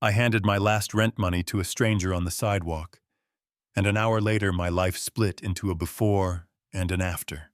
I handed my last rent money to a stranger on the sidewalk, and an hour later my life split into a before and an after.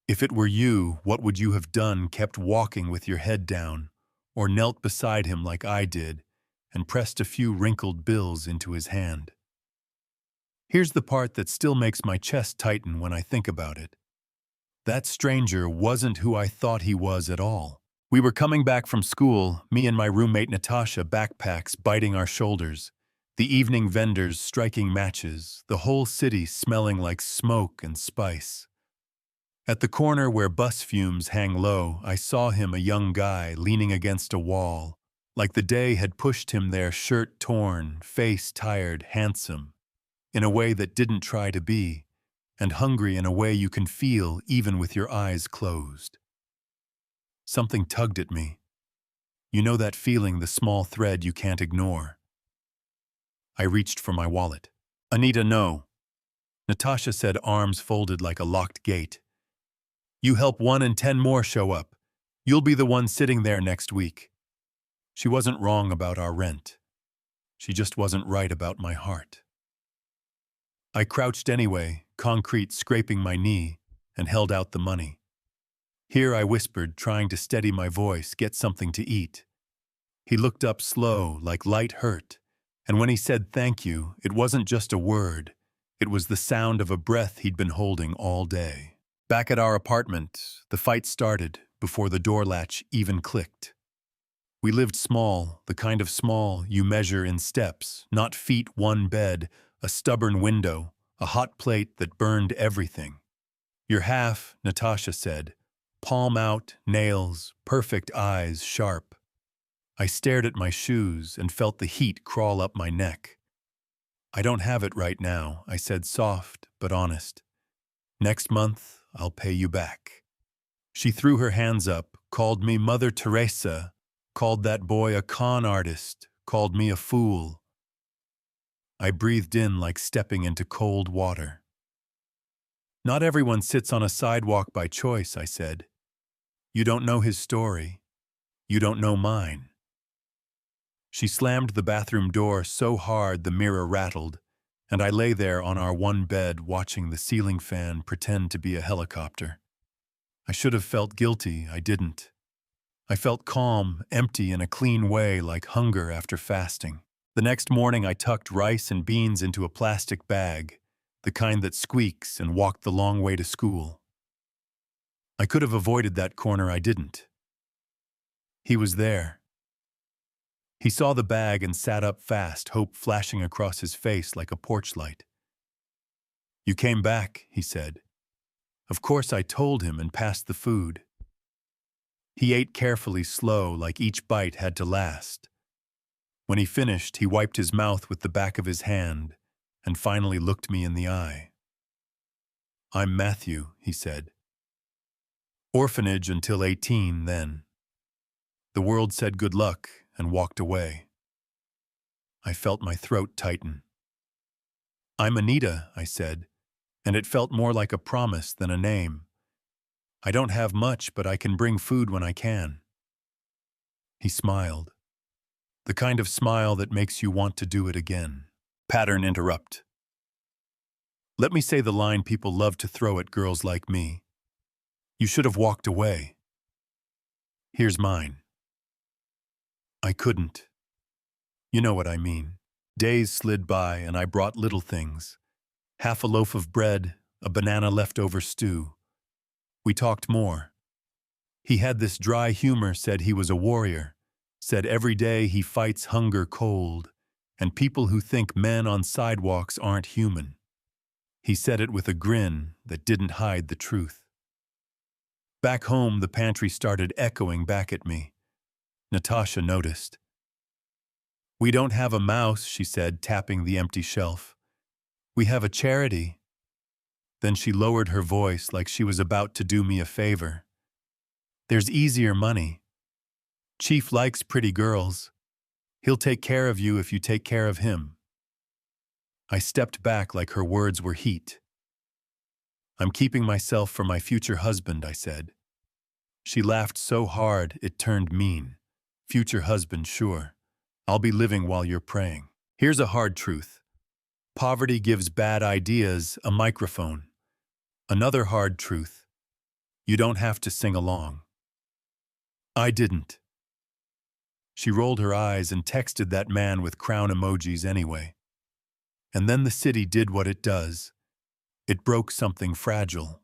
If it were you, what would you have done? Kept walking with your head down, or knelt beside him like I did and pressed a few wrinkled bills into his hand? Here's the part that still makes my chest tighten when I think about it. That stranger wasn't who I thought he was at all. We were coming back from school, me and my roommate Natasha, backpacks biting our shoulders, the evening vendors striking matches, the whole city smelling like smoke and spice. At the corner where bus fumes hang low, I saw him, a young guy, leaning against a wall, like the day had pushed him there, shirt torn, face tired, handsome, in a way that didn't try to be, and hungry in a way you can feel even with your eyes closed. Something tugged at me. You know that feeling, the small thread you can't ignore. I reached for my wallet. Anita, no. Natasha said, arms folded like a locked gate. You help 1 in 10 more show up. You'll be the one sitting there next week. She wasn't wrong about our rent. She just wasn't right about my heart. I crouched anyway, concrete scraping my knee, and held out the money. Here, I whispered, trying to steady my voice, get something to eat. He looked up slow, like light hurt, and when he said thank you, it wasn't just a word. It was the sound of a breath he'd been holding all day. Back at our apartment, the fight started before the door latch even clicked. We lived small, the kind of small you measure in steps, not feet, one bed, a stubborn window, a hot plate that burned everything. You're half, Natasha said. Palm out, nails, perfect eyes, sharp. I stared at my shoes and felt the heat crawl up my neck. I don't have it right now, I said, soft but honest. Next month, I'll pay you back. She threw her hands up, called me Mother Teresa, called that boy a con artist, called me a fool. I breathed in like stepping into cold water. Not everyone sits on a sidewalk by choice, I said. You don't know his story. You don't know mine. She slammed the bathroom door so hard the mirror rattled, and I lay there on our one bed watching the ceiling fan pretend to be a helicopter. I should have felt guilty, I didn't. I felt calm, empty in a clean way, like hunger after fasting. The next morning I tucked rice and beans into a plastic bag, the kind that squeaks, and walked the long way to school. I could have avoided that corner, I didn't. He was there. He saw the bag and sat up fast, hope flashing across his face like a porch light. You came back, he said. Of course I told him and passed the food. He ate carefully, slow, like each bite had to last. When he finished, he wiped his mouth with the back of his hand and finally looked me in the eye. I'm Matthew, he said. Orphanage until 18, then. The world said good luck and walked away. I felt my throat tighten. I'm Anita, I said, and it felt more like a promise than a name. I don't have much, but I can bring food when I can. He smiled. The kind of smile that makes you want to do it again. Pattern interrupt. Let me say the line people love to throw at girls like me. You should have walked away. Here's mine. I couldn't. You know what I mean. Days slid by and I brought little things. Half a loaf of bread, a banana leftover stew. We talked more. He had this dry humor, said he was a warrior, said every day he fights hunger cold, and people who think men on sidewalks aren't human. He said it with a grin that didn't hide the truth. Back home, the pantry started echoing back at me. Natasha noticed. We don't have a mouse, she said, tapping the empty shelf. We have a charity. Then she lowered her voice like she was about to do me a favor. There's easier money. Chief likes pretty girls. He'll take care of you if you take care of him. I stepped back like her words were heat. I'm keeping myself for my future husband, I said. She laughed so hard it turned mean. Future husband, sure. I'll be living while you're praying. Here's a hard truth. Poverty gives bad ideas a microphone. Another hard truth. You don't have to sing along. I didn't. She rolled her eyes and texted that man with crown emojis anyway. And then the city did what it does. It broke something fragile.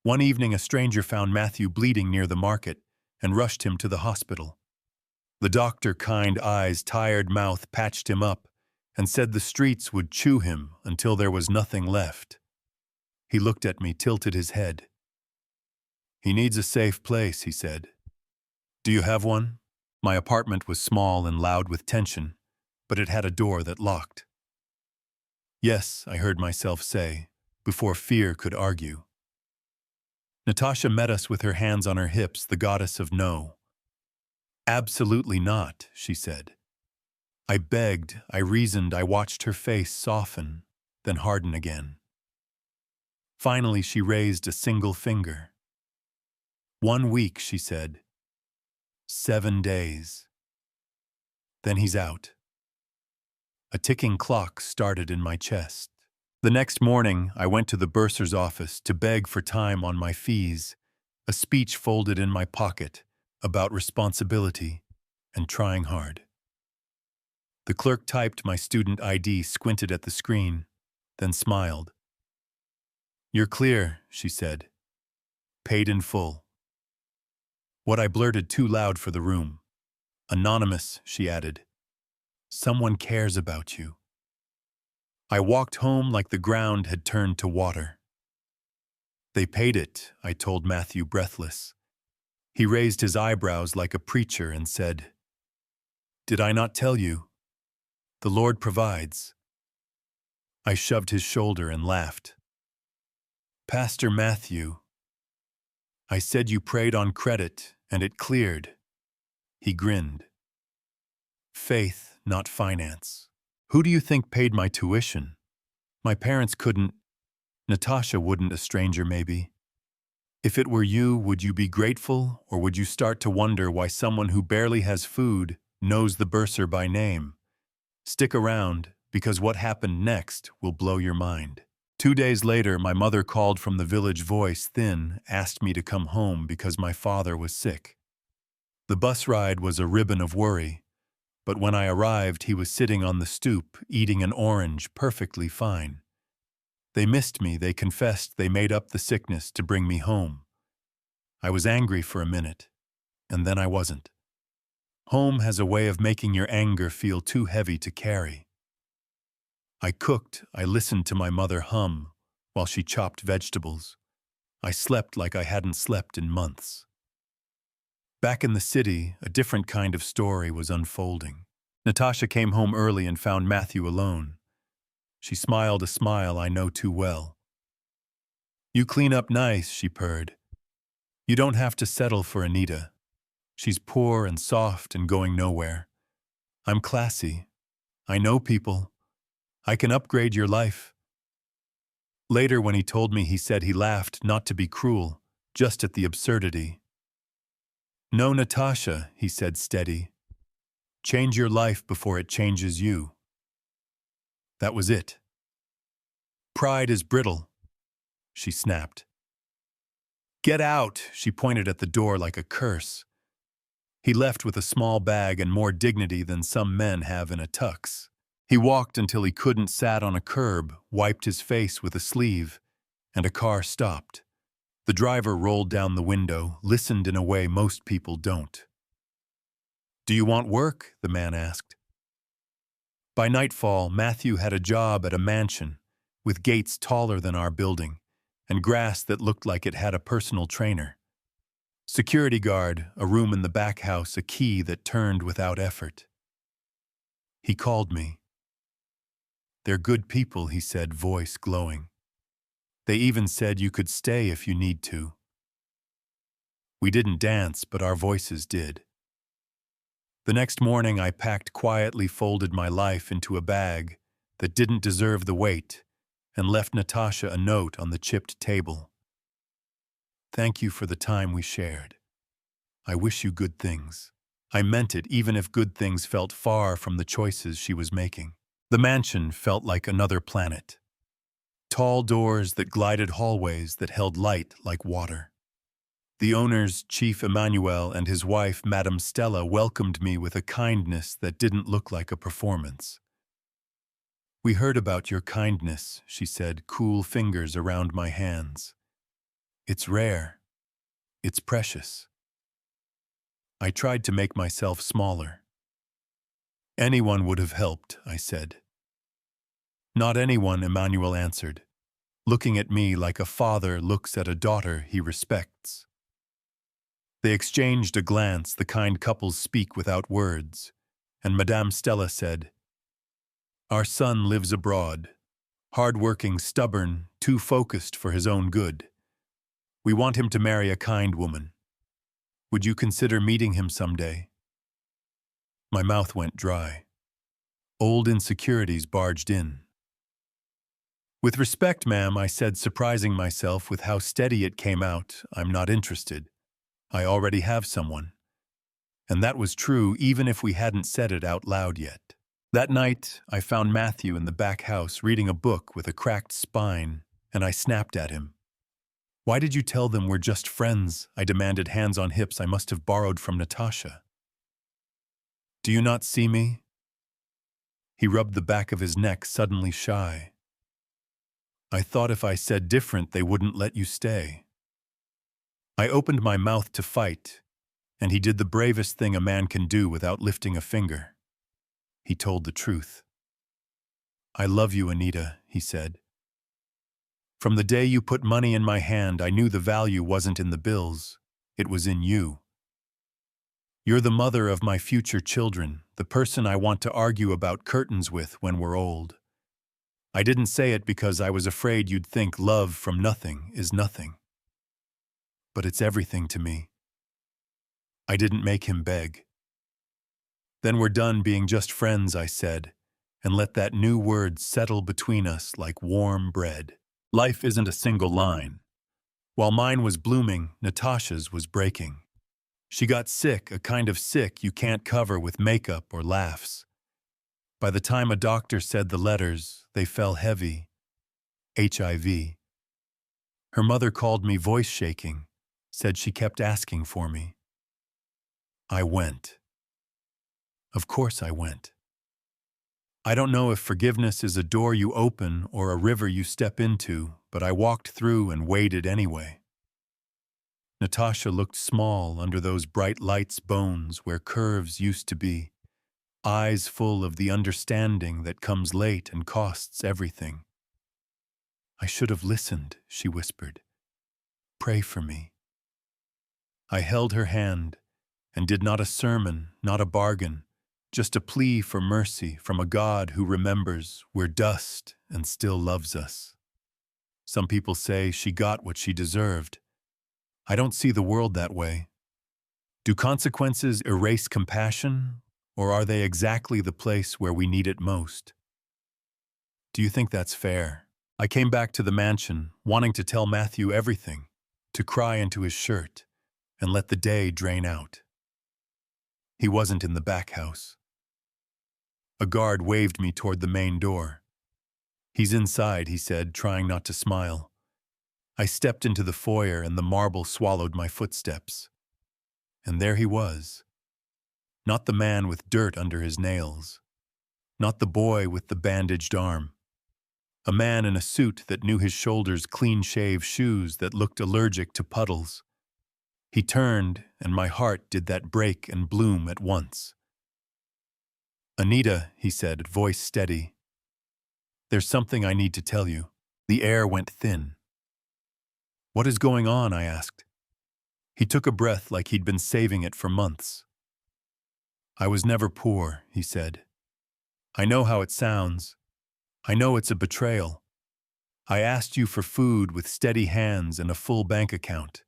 One evening, a stranger found Matthew bleeding near the market and rushed him to the hospital. The doctor, kind eyes, tired mouth, patched him up and said the streets would chew him until there was nothing left. He looked at me, tilted his head. He needs a safe place, he said. Do you have one? My apartment was small and loud with tension, but it had a door that locked. Yes, I heard myself say, before fear could argue. Natasha met us with her hands on her hips, the goddess of no. Absolutely not, she said. I begged, I reasoned, I watched her face soften, then harden again. Finally, she raised a single finger. 1 week, she said. 7 days. Then he's out. A ticking clock started in my chest. The next morning, I went to the bursar's office to beg for time on my fees, a speech folded in my pocket about responsibility and trying hard. The clerk typed my student ID, squinted at the screen, then smiled. You're clear, she said. Paid in full. What I blurted too loud for the room. Anonymous, she added. Someone cares about you. I walked home like the ground had turned to water. They paid it, I told Matthew, breathless. He raised his eyebrows like a preacher and said, Did I not tell you? The Lord provides. I shoved his shoulder and laughed. Pastor Matthew, I said you prayed on credit and it cleared. He grinned. Faith, not finance. Who do you think paid my tuition? My parents couldn't. Natasha wouldn't, a stranger maybe. If it were you, would you be grateful, or would you start to wonder why someone who barely has food knows the bursar by name? Stick around, because what happened next will blow your mind. 2 days later, my mother called from the village, voice thin, asked me to come home because my father was sick. The bus ride was a ribbon of worry, but when I arrived, he was sitting on the stoop, eating an orange, perfectly fine. They missed me, they confessed they made up the sickness to bring me home. I was angry for a minute, and then I wasn't. Home has a way of making your anger feel too heavy to carry. I cooked, I listened to my mother hum while she chopped vegetables. I slept like I hadn't slept in months. Back in the city, a different kind of story was unfolding. Natasha came home early and found Matthew alone. She smiled a smile I know too well. You clean up nice, she purred. You don't have to settle for Anita. She's poor and soft and going nowhere. I'm classy. I know people. I can upgrade your life. Later, when he told me, he said he laughed, not to be cruel, just at the absurdity. No, Natasha, he said, steady. Change your life before it changes you. That was it. Pride is brittle, she snapped. Get out, she pointed at the door like a curse. He left with a small bag and more dignity than some men have in a tux. He walked until he couldn't, sat on a curb, wiped his face with a sleeve, and a car stopped. The driver rolled down the window, listened in a way most people don't. Do you want work? The man asked. By nightfall, Matthew had a job at a mansion, with gates taller than our building, and grass that looked like it had a personal trainer. Security guard, a room in the back house, a key that turned without effort. He called me. They're good people, he said, voice glowing. They even said you could stay if you need to. We didn't dance, but our voices did. The next morning, I packed quietly, folded my life into a bag that didn't deserve the weight, and left Natasha a note on the chipped table. Thank you for the time we shared. I wish you good things. I meant it even if good things felt far from the choices she was making. The mansion felt like another planet. Tall doors that glided hallways that held light like water. The owners, Chief Emmanuel and his wife, Madame Stella, welcomed me with a kindness that didn't look like a performance. "We heard about your kindness," she said, cool fingers around my hands. "It's rare. It's precious." I tried to make myself smaller. "Anyone would have helped," I said. "Not anyone," Emmanuel answered, looking at me like a father looks at a daughter he respects. They exchanged a glance the kind couples speak without words, and Madame Stella said, "Our son lives abroad, hard-working, stubborn, too focused for his own good. We want him to marry a kind woman. Would you consider meeting him someday?" My mouth went dry. Old insecurities barged in. "With respect, ma'am," I said, surprising myself with how steady it came out, "I'm not interested. I already have someone." And that was true even if we hadn't said it out loud yet. That night, I found Matthew in the back house reading a book with a cracked spine, and I snapped at him. "Why did you tell them we're just friends?" I demanded, hands on hips I must have borrowed from Natasha. "Do you not see me?" He rubbed the back of his neck, suddenly shy. "I thought if I said different, they wouldn't let you stay." I opened my mouth to fight, and he did the bravest thing a man can do without lifting a finger. He told the truth. "I love you, Anita," he said. "From the day you put money in my hand, I knew the value wasn't in the bills. It was in you. You're the mother of my future children, the person I want to argue about curtains with when we're old. I didn't say it because I was afraid you'd think love from nothing is nothing. But it's everything to me." I didn't make him beg. "Then we're done being just friends," I said, and let that new word settle between us like warm bread. Life isn't a single line. While mine was blooming, Natasha's was breaking. She got sick, a kind of sick you can't cover with makeup or laughs. By the time a doctor said the letters, they fell heavy. HIV. Her mother called me, voice shaking, said she kept asking for me. I went. Of course I went. I don't know if forgiveness is a door you open or a river you step into, but I walked through and waded anyway. Natasha looked small under those bright lights' bones where curves used to be, eyes full of the understanding that comes late and costs everything. "I should have listened," she whispered. "Pray for me." I held her hand and did not a sermon, not a bargain, just a plea for mercy from a God who remembers we're dust and still loves us. Some people say she got what she deserved. I don't see the world that way. Do consequences erase compassion, or are they exactly the place where we need it most? Do you think that's fair? I came back to the mansion, wanting to tell Matthew everything, to cry into his shirt, and let the day drain out. He wasn't in the back house. A guard waved me toward the main door. "He's inside," he said, trying not to smile. I stepped into the foyer and the marble swallowed my footsteps. And there he was. Not the man with dirt under his nails. Not the boy with the bandaged arm. A man in a suit that knew his shoulders, clean-shaved shoes that looked allergic to puddles. He turned, and my heart did that break and bloom at once. "Anita," he said, voice steady. "There's something I need to tell you." The air went thin. "What is going on?" I asked. He took a breath like he'd been saving it for months. "I was never poor," he said. "I know how it sounds. I know it's a betrayal. I asked you for food with steady hands and a full bank account.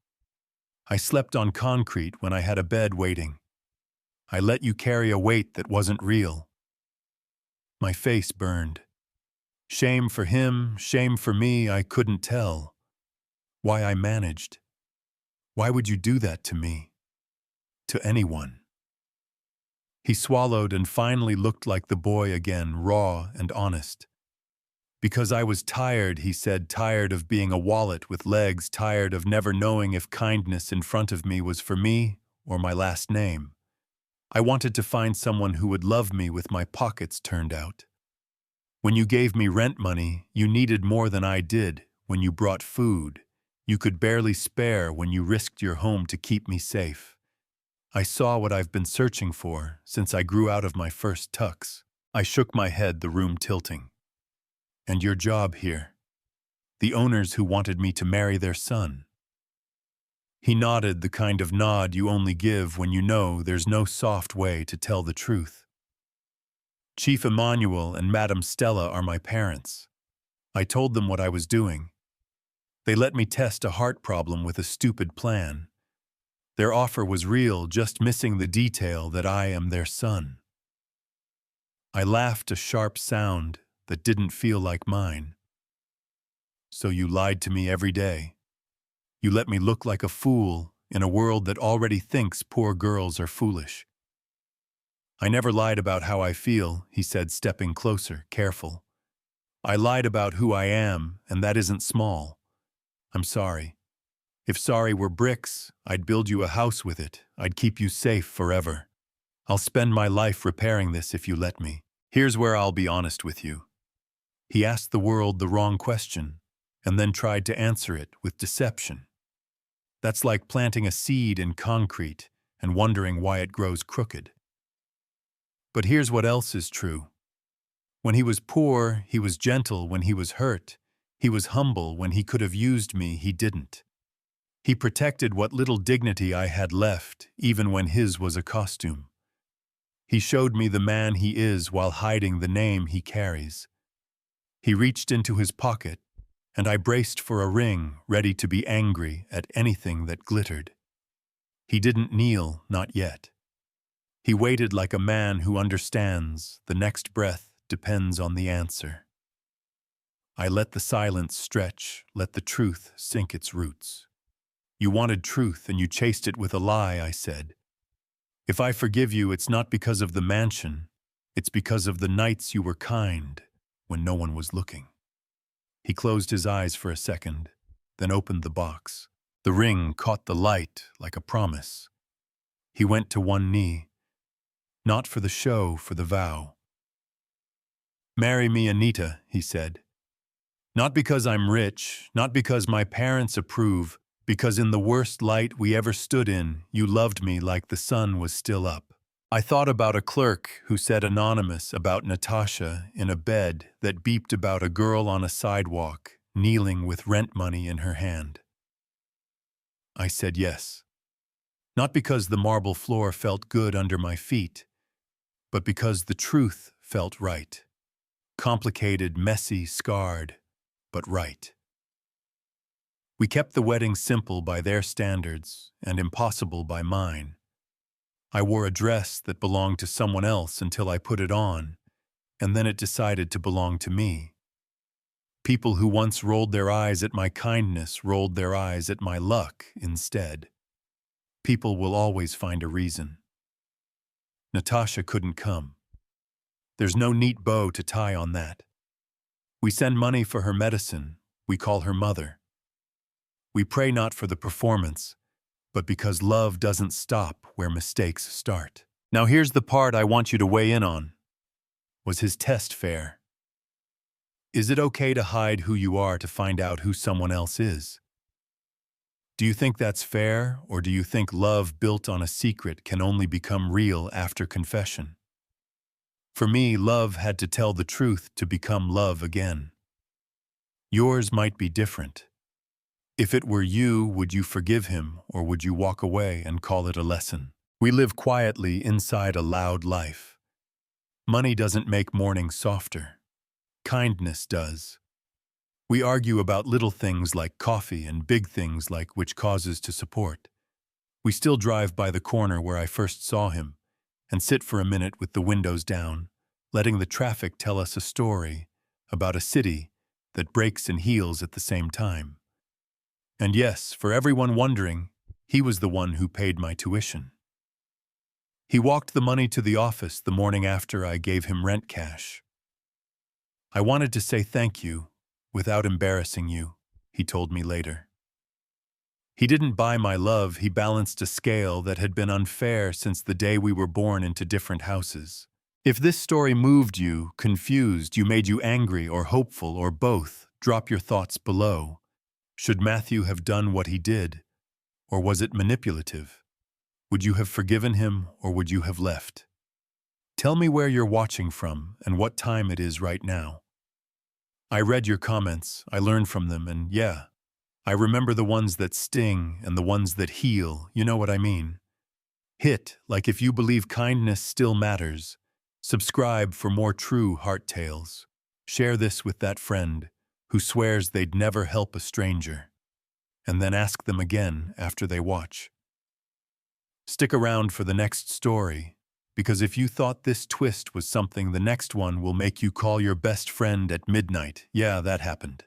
I slept on concrete when I had a bed waiting. I let you carry a weight that wasn't real." My face burned. Shame for him, shame for me, I couldn't tell. Why I managed. Why would you do that to me? To anyone? He swallowed and finally looked like the boy again, raw and honest. Because I was tired, he said, tired of being a wallet with legs, tired of never knowing if kindness in front of me was for me or my last name. I wanted to find someone who would love me with my pockets turned out. When you gave me rent money, you needed more than I did. When you brought food, you could barely spare. When you risked your home to keep me safe. I saw what I've been searching for since I grew out of my first tux. I shook my head, the room tilting. And your job here. The owners who wanted me to marry their son. He nodded, the kind of nod you only give when you know there's no soft way to tell the truth. Chief Emmanuel and Madame Stella are my parents. I told them what I was doing. They let me test a heart problem with a stupid plan. Their offer was real, just missing the detail that I am their son. I laughed, a sharp sound that didn't feel like mine. So you lied to me every day. You let me look like a fool in a world that already thinks poor girls are foolish. I never lied about how I feel, he said, stepping closer, careful. I lied about who I am, and that isn't small. I'm sorry. If sorry were bricks, I'd build you a house with it. I'd keep you safe forever. I'll spend my life repairing this if you let me. Here's where I'll be honest with you. He asked the world the wrong question, and then tried to answer it with deception. That's like planting a seed in concrete and wondering why it grows crooked. But here's what else is true. When he was poor, he was gentle. When he was hurt, he was humble. When he could have used me, he didn't. He protected what little dignity I had left, even when his was a costume. He showed me the man he is while hiding the name he carries. He reached into his pocket, and I braced for a ring, ready to be angry at anything that glittered. He didn't kneel, not yet. He waited like a man who understands the next breath depends on the answer. I let the silence stretch, let the truth sink its roots. You wanted truth and you chased it with a lie, I said. If I forgive you, it's not because of the mansion. It's because of the nights you were kind when no one was looking. He closed his eyes for a second, then opened the box. The ring caught the light like a promise. He went to one knee. Not for the show, for the vow. Marry me, Anita, he said. Not because I'm rich, not because my parents approve, because in the worst light we ever stood in, you loved me like the sun was still up. I thought about a clerk who said anonymous about Natasha in a bed that beeped about a girl on a sidewalk, kneeling with rent money in her hand. I said yes. Not because the marble floor felt good under my feet, but because the truth felt right. Complicated, messy, scarred, but right. We kept the wedding simple by their standards and impossible by mine. I wore a dress that belonged to someone else until I put it on, and then it decided to belong to me. People who once rolled their eyes at my kindness rolled their eyes at my luck instead. People will always find a reason. Natasha couldn't come. There's no neat bow to tie on that. We send money for her medicine. We call her mother. We pray not for the performance, but because love doesn't stop where mistakes start. Now here's the part I want you to weigh in on. Was his test fair? Is it okay to hide who you are to find out who someone else is? Do you think that's fair, or do you think love built on a secret can only become real after confession? For me, love had to tell the truth to become love again. Yours might be different. If it were you, would you forgive him, or would you walk away and call it a lesson? We live quietly inside a loud life. Money doesn't make mornings softer. Kindness does. We argue about little things like coffee and big things like which causes to support. We still drive by the corner where I first saw him and sit for a minute with the windows down, letting the traffic tell us a story about a city that breaks and heals at the same time. And yes, for everyone wondering, he was the one who paid my tuition. He walked the money to the office the morning after I gave him rent cash. I wanted to say thank you, without embarrassing you, he told me later. He didn't buy my love, he balanced a scale that had been unfair since the day we were born into different houses. If this story moved you, confused, you made you angry or hopeful or both, drop your thoughts below. Should Matthew have done what he did? Or was it manipulative? Would you have forgiven him or would you have left? Tell me where you're watching from and what time it is right now. I read your comments, I learned from them, and yeah, I remember the ones that sting and the ones that heal, you know what I mean. Hit, like if you believe kindness still matters. Subscribe for more true heart tales. Share this with that friend who swears they'd never help a stranger. And then ask them again after they watch. Stick around for the next story, because if you thought this twist was something, the next one will make you call your best friend at midnight. Yeah, that happened.